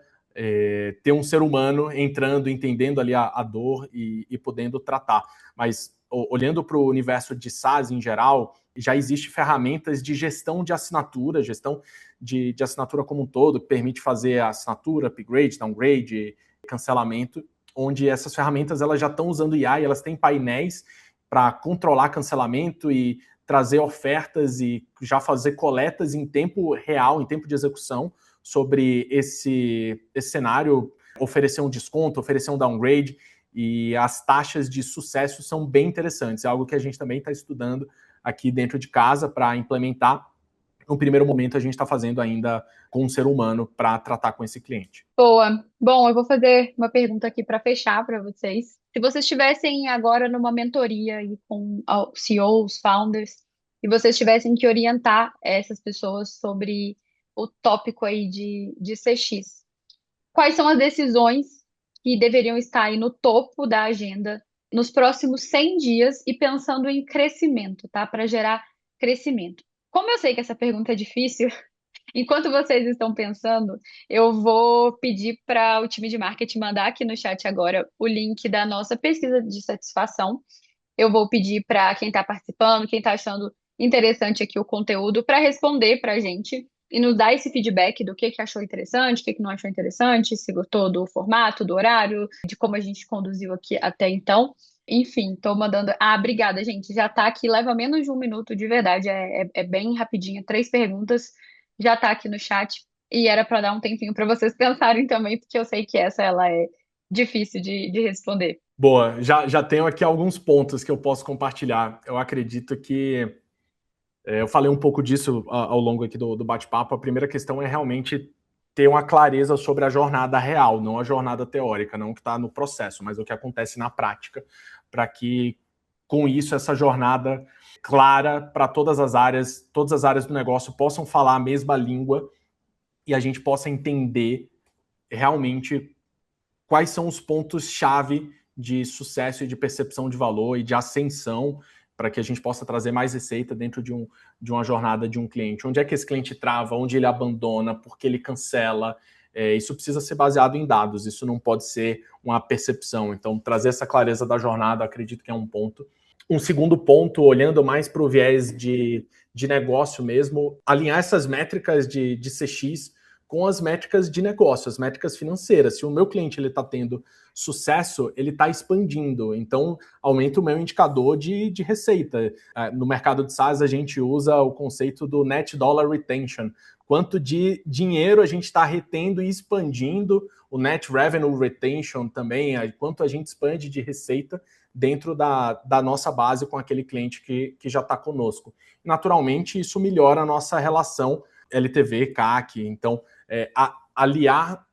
ter um ser humano entrando, entendendo ali a dor e podendo tratar. Mas olhando para o universo de SaaS em geral, já existe ferramentas de gestão de assinatura, gestão de assinatura como um todo, que permite fazer a assinatura, upgrade, downgrade, cancelamento, onde essas ferramentas elas já estão usando IA e elas têm painéis para controlar cancelamento e trazer ofertas e já fazer coletas em tempo real, em tempo de execução, sobre esse cenário, oferecer um desconto, oferecer um downgrade, e as taxas de sucesso são bem interessantes. É algo que a gente também está estudando aqui dentro de casa para implementar. No primeiro momento, a gente está fazendo ainda com um ser humano para tratar com esse cliente. Boa. Bom, eu vou fazer uma pergunta aqui para fechar para vocês. Se vocês estivessem agora numa mentoria aí com CEOs, founders, e vocês tivessem que orientar essas pessoas sobre o tópico aí de CX, quais são as decisões que deveriam estar aí no topo da agenda nos próximos 100 dias e pensando em crescimento, tá? Para gerar crescimento. Como eu sei que essa pergunta é difícil, enquanto vocês estão pensando, eu vou pedir para o time de marketing mandar aqui no chat agora o link da nossa pesquisa de satisfação. Eu vou pedir para quem está participando, quem está achando interessante aqui o conteúdo, para responder para a gente e nos dar esse feedback do que achou interessante, o que não achou interessante, se gostou do formato, do horário, de como a gente conduziu aqui até então. Enfim, estou mandando. Ah, obrigada, gente. Já está aqui, leva menos de um minuto, de verdade. É bem rapidinho, 3 perguntas. Já está aqui no chat. E era para dar um tempinho para vocês pensarem também, porque eu sei que ela é difícil de responder. Boa, já tenho aqui alguns pontos que eu posso compartilhar. Eu acredito que eu falei um pouco disso ao longo aqui do bate-papo. A primeira questão é realmente ter uma clareza sobre a jornada real, não a jornada teórica, não o que está no processo, mas o que acontece na prática, para que, com isso, essa jornada clara para todas as áreas do negócio possam falar a mesma língua e a gente possa entender realmente quais são os pontos-chave de sucesso e de percepção de valor e de ascensão para que a gente possa trazer mais receita dentro de uma jornada de um cliente. Onde é que esse cliente trava, onde ele abandona, por que ele cancela. Isso precisa ser baseado em dados, isso não pode ser uma percepção. Então, trazer essa clareza da jornada, acredito que é um ponto. Um segundo ponto, olhando mais para o viés de negócio mesmo, alinhar essas métricas de CX com as métricas de negócio, as métricas financeiras. Se o meu cliente está tendo sucesso, ele está expandindo, então aumenta o meu indicador de receita. No mercado de SaaS, a gente usa o conceito do Net Dollar Retention, quanto de dinheiro a gente está retendo e expandindo, o Net Revenue Retention também, quanto a gente expande de receita dentro da nossa base com aquele cliente que já está conosco. Naturalmente, isso melhora a nossa relação LTV, CAC, então aliar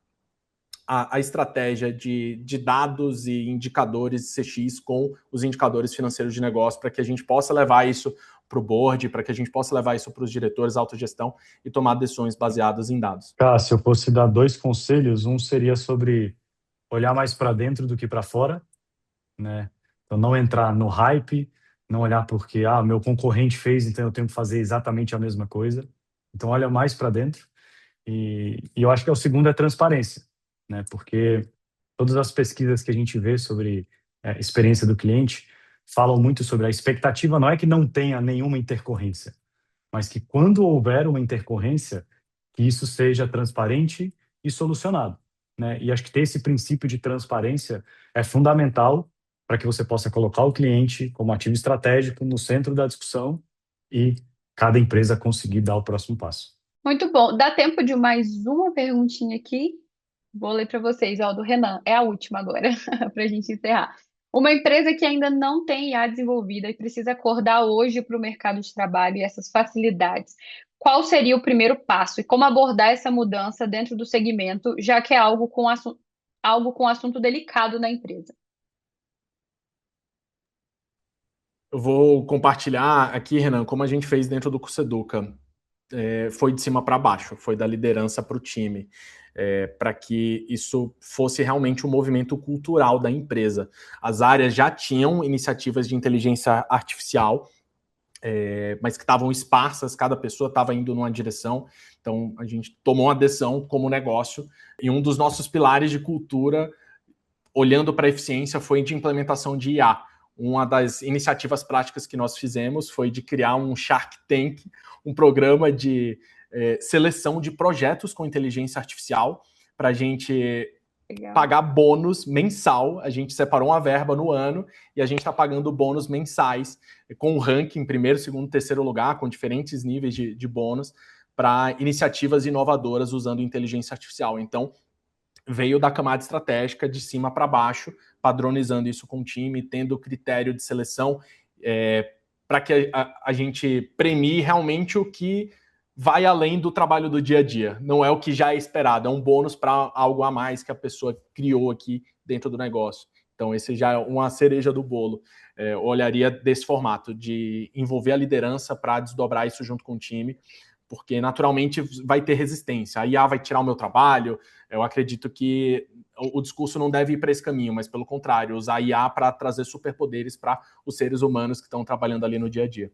a estratégia de dados e indicadores CX com os indicadores financeiros de negócio para que a gente possa levar isso para o board, para que a gente possa levar isso para os diretores, autogestão e tomar decisões baseadas em dados. Se eu fosse dar 2 conselhos, um seria sobre olhar mais para dentro do que para fora, né? Então, não entrar no hype, não olhar porque meu concorrente fez, então eu tenho que fazer exatamente a mesma coisa. Então, olha mais para dentro. E eu acho que o segundo é transparência, né? Porque todas as pesquisas que a gente vê sobre experiência do cliente falam muito sobre a expectativa. Não é que não tenha nenhuma intercorrência, mas que quando houver uma intercorrência, que isso seja transparente e solucionado, né? E acho que ter esse princípio de transparência é fundamental para que você possa colocar o cliente como ativo estratégico no centro da discussão e cada empresa conseguir dar o próximo passo. Muito bom. Dá tempo de mais uma perguntinha aqui? Vou ler para vocês, do Renan. É a última agora, para a gente encerrar. Uma empresa que ainda não tem IA desenvolvida e precisa acordar hoje para o mercado de trabalho e essas facilidades. Qual seria o primeiro passo e como abordar essa mudança dentro do segmento, já que é algo com assunto delicado na empresa? Eu vou compartilhar aqui, Renan, como a gente fez dentro do Curseduca. Foi de cima para baixo, foi da liderança para o time, para que isso fosse realmente um movimento cultural da empresa. As áreas já tinham iniciativas de inteligência artificial, mas que estavam esparsas, cada pessoa estava indo numa direção. Então, a gente tomou uma decisão como negócio, e um dos nossos pilares de cultura, olhando para a eficiência, foi de implementação de IA. Uma das iniciativas práticas que nós fizemos foi de criar um Shark Tank, um programa de seleção de projetos com inteligência artificial, para a gente pagar bônus mensal. A gente separou uma verba no ano e a gente está pagando bônus mensais, com um ranking, primeiro, segundo, terceiro lugar, com diferentes níveis de bônus, para iniciativas inovadoras usando inteligência artificial. Então, veio da camada estratégica, de cima para baixo, padronizando isso com o time, tendo critério de seleção, para que a gente premie realmente o que vai além do trabalho do dia a dia. Não é o que já é esperado, é um bônus para algo a mais que a pessoa criou aqui dentro do negócio. Então, esse já é uma cereja do bolo. Eu olharia desse formato, de envolver a liderança para desdobrar isso junto com o time, porque naturalmente vai ter resistência. A IA vai tirar o meu trabalho. Eu acredito que o discurso não deve ir para esse caminho, mas pelo contrário, usar a IA para trazer superpoderes para os seres humanos que estão trabalhando ali no dia a dia.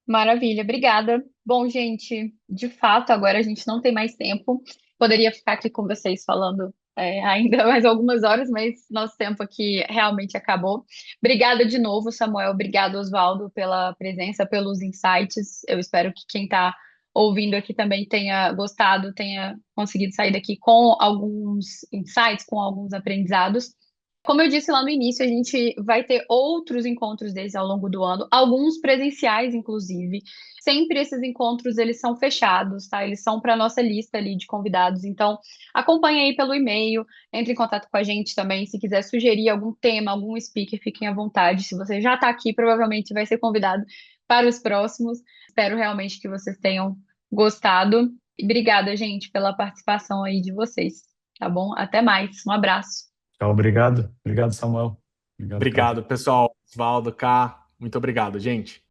Maravilha, obrigada. Bom, gente, de fato, agora a gente não tem mais tempo. Poderia ficar aqui com vocês falando ainda mais algumas horas, mas nosso tempo aqui realmente acabou. Obrigada de novo, Samuel. Obrigado, Oswaldo, pela presença, pelos insights. Eu espero que quem está ouvindo aqui também tenha gostado, tenha conseguido sair daqui com alguns insights, com alguns aprendizados. Como eu disse lá no início, a gente vai ter outros encontros desses ao longo do ano, alguns presenciais, inclusive. Sempre esses encontros, eles são fechados, tá? Eles são para a nossa lista ali de convidados. Então, acompanhe aí pelo e-mail, entre em contato com a gente também. Se quiser sugerir algum tema, algum speaker, fiquem à vontade. Se você já está aqui, provavelmente vai ser convidado para os próximos. Espero realmente que vocês tenham gostado. E obrigada, gente, pela participação aí de vocês, tá bom? Até mais. Um abraço. Tchau, obrigado. Obrigado, Samuel. Obrigado, Cá. Obrigado, pessoal. Oswaldo, Cá, muito obrigado, gente.